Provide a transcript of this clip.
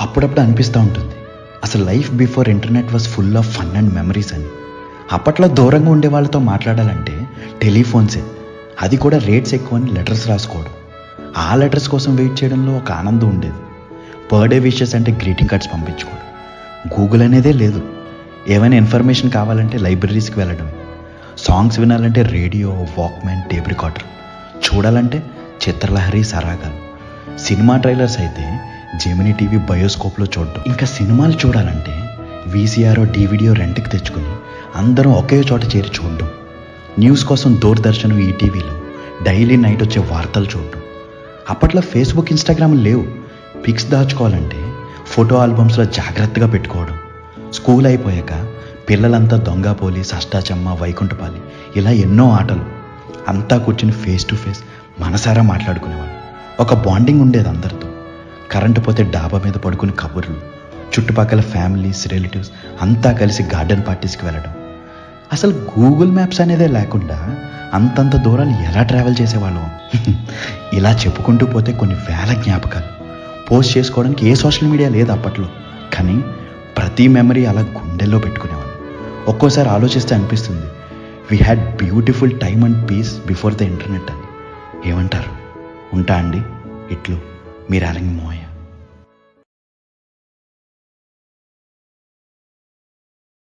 అప్పుడప్పుడు అనిపిస్తూ ఉంటుంది, అసలు life before internet was full of fun and memories అని. అప్పట్లో దూరంగా ఉండే వాళ్ళతో మాట్లాడాలంటే టెలిఫోన్సే, అది కూడా రేట్స్ ఎక్కువని లెటర్స్ రాసుకోవడం. ఆ లెటర్స్ కోసం వెయిట్ చేయడంలో ఒక ఆనందం ఉండేది. బర్త్డే విషెస్ అంటే గ్రీటింగ్ కార్డ్స్ పంపించుకోవడం. గూగుల్ అనేదే లేదు. ఏమైనా ఇన్ఫర్మేషన్ కావాలంటే లైబ్రరీస్కి వెళ్ళడమే. సాంగ్స్ వినాలంటే రేడియో, వాక్మ్యాన్, టేప్ రికార్డర్. చూడాలంటే చిత్రలహరి, సరాగాలు. సినిమా ట్రైలర్స్ అయితే జెమినీ టీవీ బయోస్కోప్లో చూడడం. ఇంకా సినిమాలు చూడాలంటే వీసీఆర్, డివిడియో రెంట్కి తెచ్చుకుని అందరం ఒకే చోట చేరి చూడడం. న్యూస్ కోసం దూరదర్శన్, ఈటీవీలో డైలీ నైట్ వచ్చే వార్తలు చూడడం. అప్పట్లో ఫేస్బుక్, ఇన్స్టాగ్రామ్ లేవు. పిక్స్ దాచుకోవాలంటే ఫోటో ఆల్బమ్స్లో జాగ్రత్తగా పెట్టుకోవడం. స్కూల్ అయిపోయాక పిల్లలంతా దొంగ పోలీస్, అష్టాచమ్మ, వైకుంఠపాలి, ఇలా ఎన్నో ఆటలు. అంతా కూర్చుని ఫేస్ టు ఫేస్ మనసారా మాట్లాడుకునేవాళ్ళు. ఒక బాండింగ్ ఉండేది అందరితో. కరెంటు పోతే డాబా మీద పడుకుని కబుర్లు. చుట్టుపక్కల ఫ్యామిలీస్, రిలేటివ్స్ అంతా కలిసి గార్డెన్ పార్టీస్కి వెళ్ళడం. అసలు గూగుల్ మ్యాప్స్ అనేదే లేకుండా అంతంత దూరాలు ఎలా ట్రావెల్ చేసేవాళ్ళం. ఇలా చెప్పుకుంటూ పోతే కొన్ని వేల జ్ఞాపకాలు. పోస్ట్ చేసుకోవడానికి ఏ సోషల్ మీడియా లేదు అప్పట్లో, కానీ ప్రతి మెమరీ అలా గుండెల్లో పెట్టుకునేవాళ్ళం. ఒక్కోసారి ఆలోచిస్తే అనిపిస్తుంది, we had beautiful time and peace before the internet అని. ఏమంటారు? ఉంటా అండి. ఇట్లు మీ రాలంగి మోయ.